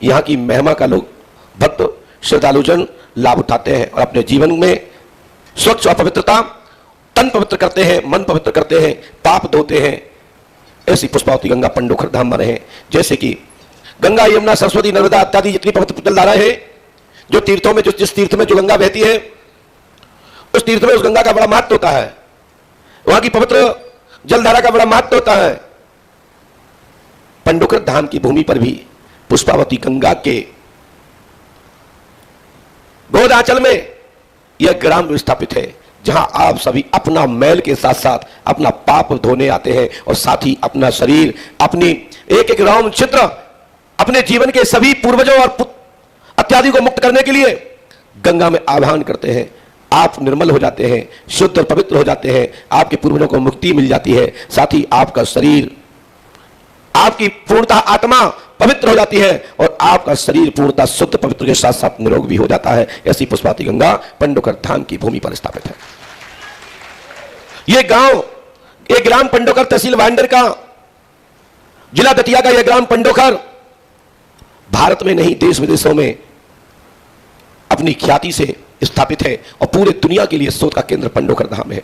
यहाँ की महिमा का लोग भक्त श्रद्धालुजन लाभ उठाते हैं और अपने जीवन में स्वच्छ और पवित्रता, तन पवित्र करते हैं, मन पवित्र करते हैं, पाप धोते हैं। ऐसी पुष्पावती गंगा पंडोखर धाम में रहे। जैसे कि गंगा, यमुना, सरस्वती, नर्मदा इत्यादि जितनी पवित्र जलधारा है, जो तीर्थों में, जिस तीर्थ में जो गंगा बहती है, उस तीर्थ में उस गंगा का बड़ा महत्व होता है। वहां की पवित्र जलधारा का बड़ा महत्व होता है। पंडोखर धाम की भूमि पर भी पुष्पावती गंगा के गोदांचल में यह ग्राम स्थापित है, जहां आप सभी अपना मैल के साथ साथ अपना पाप धोने आते हैं और साथ ही अपना शरीर, अपनी एक एक रोम छिद्र, अपने जीवन के सभी पूर्वजों और इत्यादि को मुक्त करने के लिए गंगा में आह्वान करते हैं। आप निर्मल हो जाते हैं, शुद्ध और पवित्र हो जाते हैं, आपके पूर्वजों को मुक्ति मिल जाती है, साथ ही आपका शरीर, आपकी पूर्णतः आत्मा पवित्र हो जाती है और आपका शरीर पूर्णतः शुद्ध पवित्र के साथ साथ निरोग भी हो जाता है। ऐसी पुष्पावती गंगा पंडोखर धाम की भूमि पर स्थापित है। यह गांव, यह ग्राम पंडोखर, तहसील वांडर का, जिला दतिया का यह ग्राम पंडोखर भारत में नहीं देश विदेशों में अपनी ख्याति से स्थापित है और पूरे दुनिया के लिए शोध का केंद्र पंडोखर धाम है।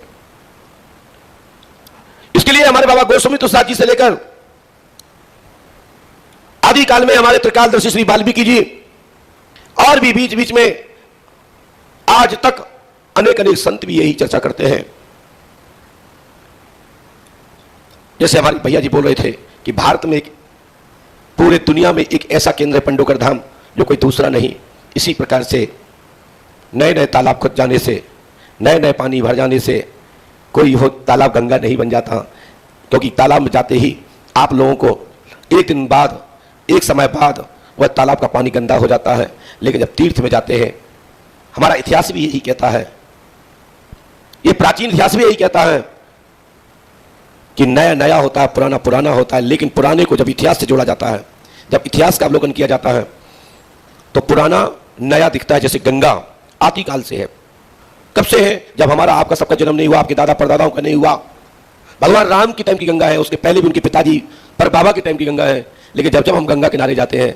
इसके लिए हमारे बाबा गोस्वामी तुलसीदास जी से लेकर आदि काल में हमारे त्रिकालदर्शी श्री वाल्मीकि जी और भी बीच बीच में आज तक अनेक अनेक संत भी यही चर्चा करते हैं। जैसे हमारे भैया जी बोल रहे थे कि भारत में पूरे दुनिया में एक ऐसा केंद्र है पंडोखर धाम जो कोई दूसरा नहीं। इसी प्रकार से नए नए तालाब खुद जाने से, नए नए पानी भर जाने से कोई वो तालाब गंगा नहीं बन जाता, क्योंकि तालाब में जाते ही आप लोगों को एक दिन बाद, एक समय बाद वह तालाब का पानी गंदा हो जाता है। लेकिन जब तीर्थ में जाते हैं, हमारा इतिहास भी यही कहता है, ये प्राचीन इतिहास भी यही कहता है कि नया नया होता है, पुराना पुराना होता है। लेकिन पुराने को जब इतिहास से जोड़ा जाता है, जब इतिहास का अवलोकन किया जाता है, तो पुराना नया दिखता है। जैसे गंगा आदिकाल से है। कब से है? जब हमारा आपका सबका जन्म नहीं हुआ, आपके दादा परदादाओं का नहीं हुआ। भगवान राम के टाइम की गंगा है, उसके पहले भी उनके पिताजी पर बाबा के टाइम की गंगा है। लेकिन जब जब हम गंगा किनारे जाते हैं,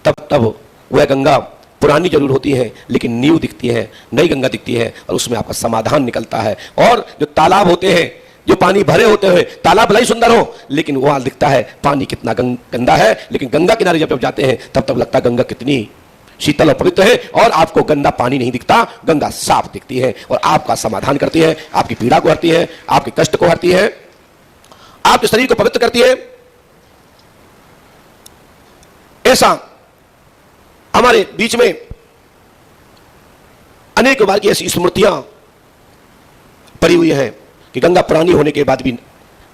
तब तब वह गंगा पुरानी जरूर होती है, लेकिन न्यू दिखती है, नई गंगा दिखती है और उसमें आपका समाधान निकलता है। और जो तालाब होते हैं, जो पानी भरे होते हैं, तालाब भले ही सुंदर हो, लेकिन वहां दिखता है पानी कितना गंदा है। लेकिन गंगा किनारे जब जब जाते हैं, तब तब लगता है गंगा कितनी शीतल और पवित्र है और आपको गंदा पानी नहीं दिखता, गंगा साफ दिखती है और आपका समाधान करती है, आपकी पीड़ा को हरती है, आपके कष्ट को हरती है, आपके शरीर को पवित्र करती है। ऐसा हमारे बीच में अनेक बार की ऐसी स्मृतियां पड़ी हुई हैं कि गंगा पुरानी होने के बाद भी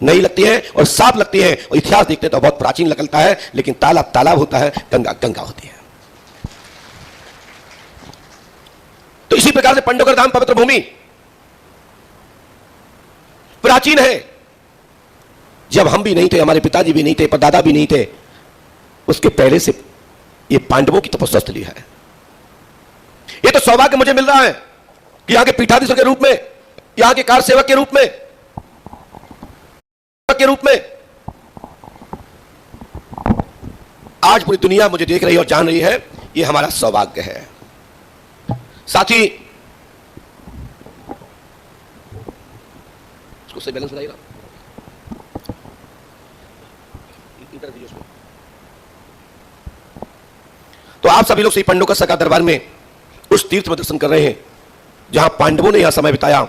नई लगती है और साफ लगती है और इतिहास देखते तो बहुत प्राचीन लगता है, लेकिन तालाब तालाब होता है, गंगा गंगा होती है। तो इसी प्रकार से पंडोखर धाम पवित्र भूमि प्राचीन है। जब हम भी नहीं थे, हमारे पिताजी भी नहीं थे, परदादा भी नहीं थे, उसके पहले से ये पांडवों की तपस्या स्थली है। ये तो सौभाग्य मुझे मिल रहा है कि यहां के पीठाधीश्वर के रूप में, यहां के कार सेवक के रूप में आज पूरी दुनिया मुझे देख रही है और जान रही है। ये हमारा सौभाग्य है। साथ ही उसको से बैलेंस बनाइएगा, तो आप सभी लोग श्री पंडोखर का दरबार में उस तीर्थ में दर्शन कर रहे हैं जहां पांडवों ने यहां समय बिताया,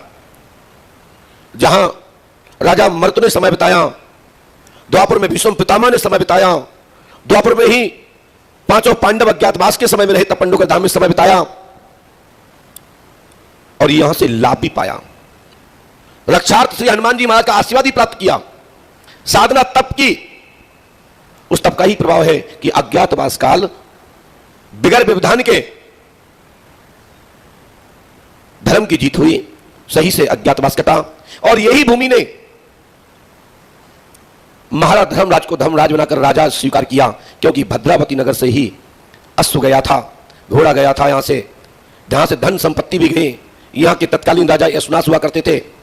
जहां राजा मर्त ने समय बिताया, द्वापर में भीष्म पितामह ने समय बिताया, द्वापर में ही पांचों पांडव अज्ञातवास के समय में रहे, तब पंडोखर धाम में समय बिताया और यहां से लाभ भी पाया। रक्षार्थ श्री हनुमान जी महाराज का आशीर्वाद भी प्राप्त किया। साधना तप की, उस तप का ही प्रभाव है कि अज्ञातवास काल बिगर व्यवधान के धर्म की जीत हुई, सही से अज्ञातवास कटा और यही भूमि ने महाराज धर्मराज को धर्मराज बनाकर राजा स्वीकार किया, क्योंकि भद्रावती नगर से ही अश्व गया था, घोड़ा गया था, यहां से जहां से धन संपत्ति भी गई। यहां के तत्कालीन राजा यशनास हुआ करते थे।